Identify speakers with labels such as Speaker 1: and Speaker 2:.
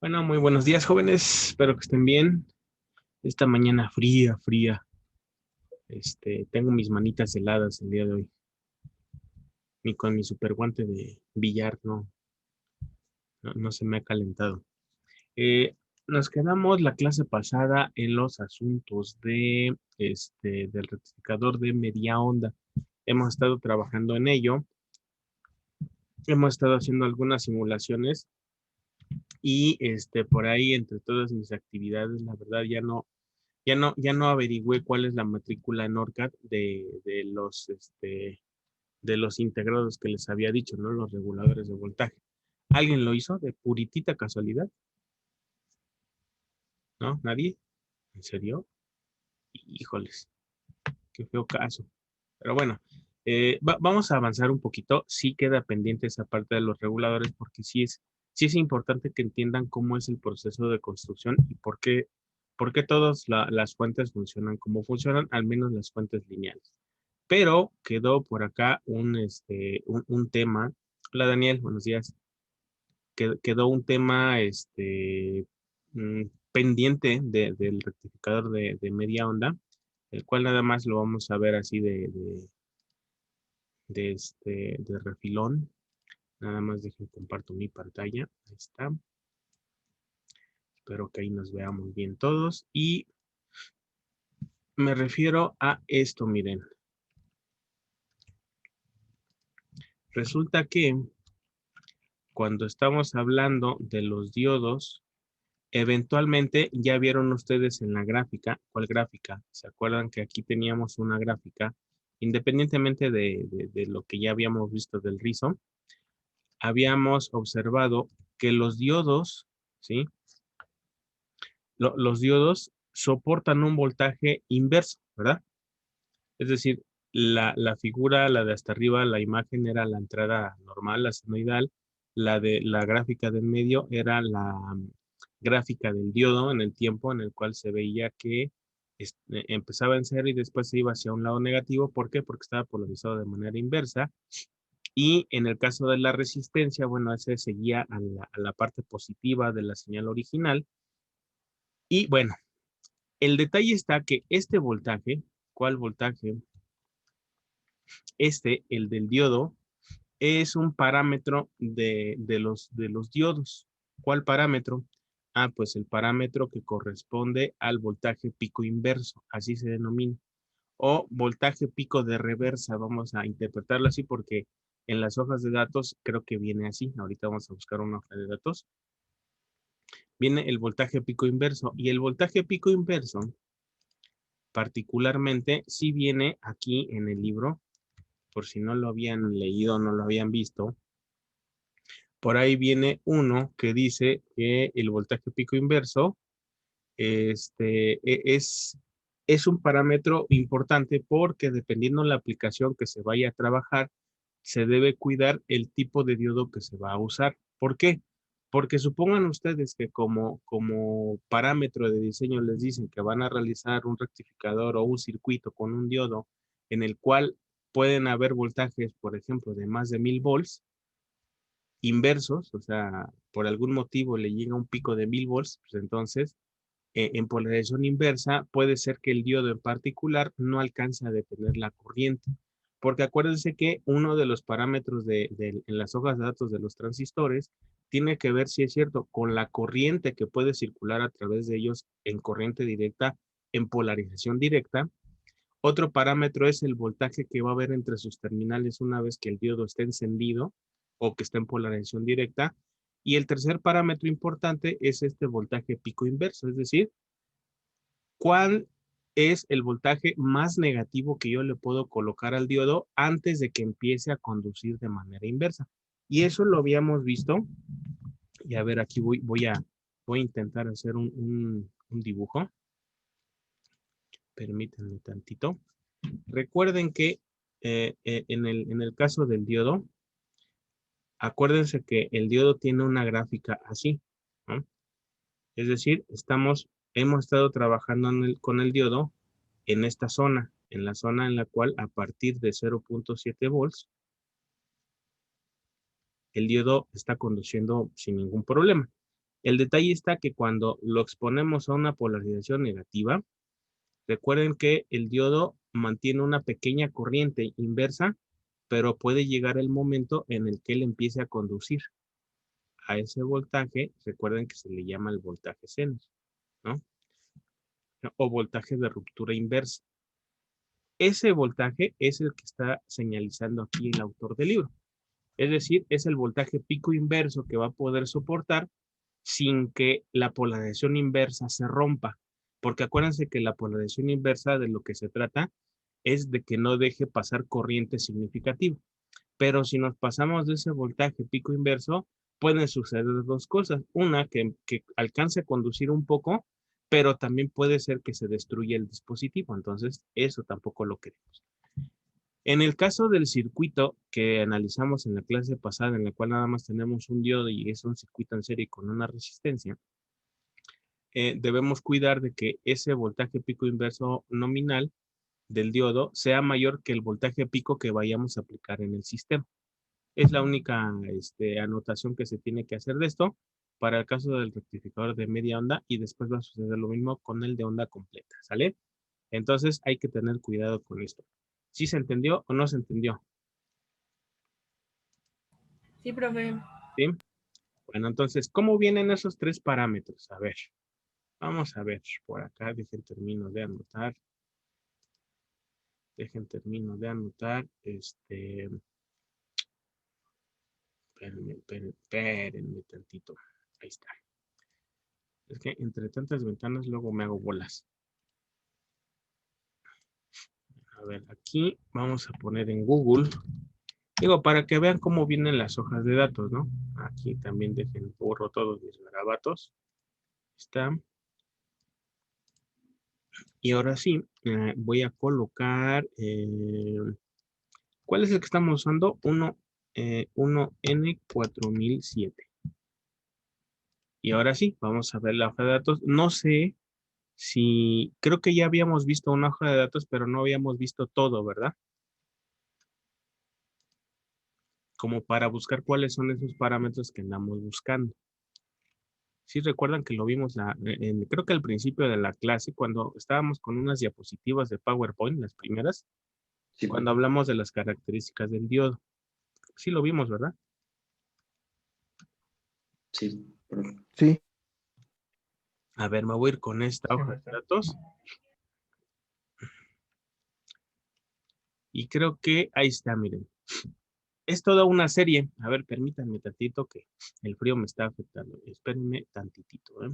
Speaker 1: Bueno, muy buenos días, jóvenes. Espero que estén bien. Esta mañana fría, fría. Tengo mis manitas heladas el día de hoy. Ni con mi super guante de billar, no se me ha calentado. Eh, Nos quedamos la clase pasada en los asuntos del rectificador de media onda. Hemos estado trabajando en ello. Hemos estado haciendo algunas simulaciones y por ahí, entre todas mis actividades, la verdad ya no averigüé cuál es la matrícula en ORCAD de los integrados que les había dicho, ¿no? Los reguladores de voltaje. ¿Alguien lo hizo de puritita casualidad? ¿No? ¿Nadie? ¿En serio? Híjoles, qué feo caso. Pero bueno, vamos a avanzar un poquito. Sí queda pendiente esa parte de los reguladores porque sí es importante que entiendan cómo es el proceso de construcción y por qué todas las fuentes funcionan como funcionan, al menos las fuentes lineales. Pero quedó por acá un tema. Hola Daniel, buenos días. Quedó un tema pendiente del rectificador de media onda, el cual nada más lo vamos a ver así de refilón. Nada más dejen comparto mi pantalla. Ahí está. Espero que ahí nos veamos bien todos. Y me refiero a esto, miren. Resulta que cuando estamos hablando de los diodos, eventualmente ya vieron ustedes en la gráfica. ¿Cuál gráfica? ¿Se acuerdan que aquí teníamos una gráfica? Independientemente de lo que ya habíamos visto del rizo, habíamos observado que los diodos, ¿sí? Los diodos soportan un voltaje inverso, ¿verdad? Es decir, la figura, la de hasta arriba, la imagen era la entrada normal, la senoidal, la de la gráfica del medio era la gráfica del diodo en el tiempo en el cual se veía que empezaba en cero y después se iba hacia un lado negativo. ¿Por qué? Porque estaba polarizado de manera inversa. Y en el caso de la resistencia, bueno, ese seguía a la parte positiva de la señal original. Y bueno, el detalle está que este voltaje, ¿cuál voltaje? El del diodo, es un parámetro de los diodos. ¿Cuál parámetro? Ah, pues el parámetro que corresponde al voltaje pico inverso, así se denomina. O voltaje pico de reversa, vamos a interpretarlo así porque en las hojas de datos creo que viene así. Ahorita vamos a buscar una hoja de datos. Viene el voltaje pico inverso y el voltaje pico inverso particularmente sí viene aquí en el libro, por si no lo habían leído, no lo habían visto. Por ahí viene uno que dice que el voltaje pico inverso es un parámetro importante porque dependiendo de la aplicación que se vaya a trabajar, se debe cuidar el tipo de diodo que se va a usar. ¿Por qué? Porque supongan ustedes que como parámetro de diseño les dicen que van a realizar un rectificador o un circuito con un diodo en el cual pueden haber voltajes, por ejemplo, de más de 1000 volts inversos, o sea, por algún motivo le llega un pico de 1000 volts, pues entonces en polarización inversa puede ser que el diodo en particular no alcance a detener la corriente. Porque acuérdense que uno de los parámetros en las hojas de datos de los transistores tiene que ver, si es cierto, con la corriente que puede circular a través de ellos en corriente directa, en polarización directa. Otro parámetro es el voltaje que va a haber entre sus terminales una vez que el diodo esté encendido o que esté en polarización directa. Y el tercer parámetro importante es este voltaje pico inverso, es decir, cuál es el voltaje más negativo que yo le puedo colocar al diodo antes de que empiece a conducir de manera inversa. Y eso lo habíamos visto. Y a ver, aquí voy a intentar hacer un dibujo. Permítanme tantito. Recuerden que en el caso del diodo, acuérdense que el diodo tiene una gráfica así, ¿no? Es decir, hemos estado trabajando con el diodo en esta zona, en la zona en la cual a partir de 0.7 volts, el diodo está conduciendo sin ningún problema. El detalle está que cuando lo exponemos a una polarización negativa, recuerden que el diodo mantiene una pequeña corriente inversa, pero puede llegar el momento en el que él empiece a conducir a ese voltaje. Recuerden que se le llama el voltaje Zener, ¿no? O voltaje de ruptura inversa. Ese voltaje es el que está señalizando aquí el autor del libro. Es decir, es el voltaje pico inverso que va a poder soportar sin que la polarización inversa se rompa. Porque acuérdense que la polarización inversa de lo que se trata es de que no deje pasar corriente significativa. Pero si nos pasamos de ese voltaje pico inverso, pueden suceder dos cosas. Una, que alcance a conducir un poco, pero también puede ser que se destruya el dispositivo. Entonces, eso tampoco lo queremos. En el caso del circuito que analizamos en la clase pasada, en la cual nada más tenemos un diodo y es un circuito en serie con una resistencia, debemos cuidar de que ese voltaje pico inverso nominal del diodo sea mayor que el voltaje pico que vayamos a aplicar en el sistema. Es la única anotación que se tiene que hacer de esto para el caso del rectificador de media onda, y después va a suceder lo mismo con el de onda completa, ¿sale? Entonces hay que tener cuidado con esto. ¿Sí se entendió o no se entendió?
Speaker 2: Sí, profe.
Speaker 1: ¿Sí? Bueno, entonces, ¿cómo vienen esos tres parámetros? A ver, vamos a ver por acá. Dejen termino de anotar. Espérenme tantito. Ahí está. Es que entre tantas ventanas luego me hago bolas. A ver, aquí vamos a poner en Google. Digo, para que vean cómo vienen las hojas de datos, ¿no? Aquí también borro todos mis garabatos. Está. Y ahora sí, voy a colocar. ¿Cuál es el que estamos usando? 1N4007. Y ahora sí, vamos a ver la hoja de datos. No sé si, creo que ya habíamos visto una hoja de datos, pero no habíamos visto todo, ¿verdad? Como para buscar cuáles son esos parámetros que andamos buscando. Sí, recuerdan que lo vimos creo que al principio de la clase, cuando estábamos con unas diapositivas de PowerPoint, las primeras,
Speaker 3: Sí,
Speaker 1: cuando hablamos de las características del diodo. Sí lo vimos, ¿verdad?
Speaker 3: sí, profe.
Speaker 2: Sí.
Speaker 1: A ver, me voy a ir con esta hoja de datos. Y creo que ahí está, miren. Es toda una serie. A ver, permítanme tantito que el frío me está afectando. Espérenme tantitito, ¿eh?